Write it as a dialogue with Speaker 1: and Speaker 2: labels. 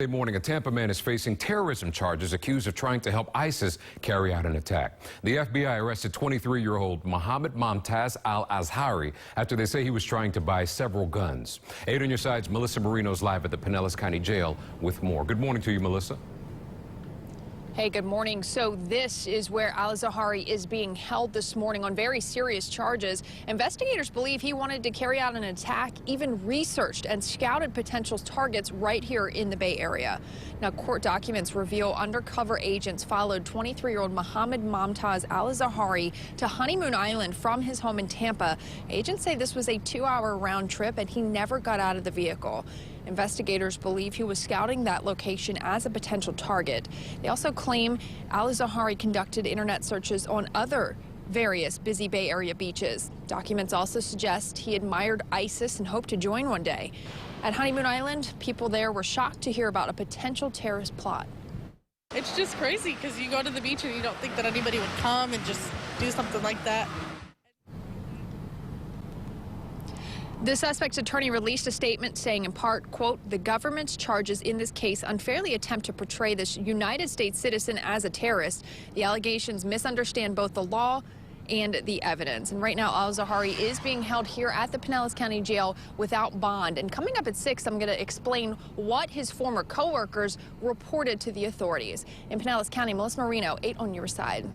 Speaker 1: Monday morning, a Tampa man is facing terrorism charges accused of trying to help ISIS carry out an attack. The FBI arrested 23-year-old Mohammed Momtaz al-Azhari after they say he was trying to buy several guns. 8 on your side's Melissa Marino's live at the Pinellas County Jail with more. Good morning to you, Melissa.
Speaker 2: Hey, good morning. So this is where al-Azhari is being held this morning on very serious charges. Investigators believe he wanted to carry out an attack, even researched and scouted potential targets right here in the Bay Area. Now, court documents reveal undercover agents followed 23-year-old Mohammed Momtaz al-Azhari to Honeymoon Island from his home in Tampa. Agents say this was a 2-hour round trip and he never got out of the vehicle. Investigators believe he was scouting that location as a potential target. They also claim al-Azhari conducted internet searches on other various busy Bay Area beaches. Documents also suggest he admired ISIS and hoped to join one day. At Honeymoon Island, people there were shocked to hear about a potential terrorist plot.
Speaker 3: It's just crazy because you go to the beach and you don't think that anybody would come and just do something like that.
Speaker 2: The suspect's attorney released a statement saying in part, quote, "The government's charges in this case unfairly attempt to portray this United States citizen as a terrorist. The allegations misunderstand both the law and the evidence." And right now, al-Azhari is being held here at the Pinellas County Jail without bond. And coming up at 6, I'm going to explain what his former co-workers reported to the authorities. In Pinellas County, Melissa Marino, 8 on your side.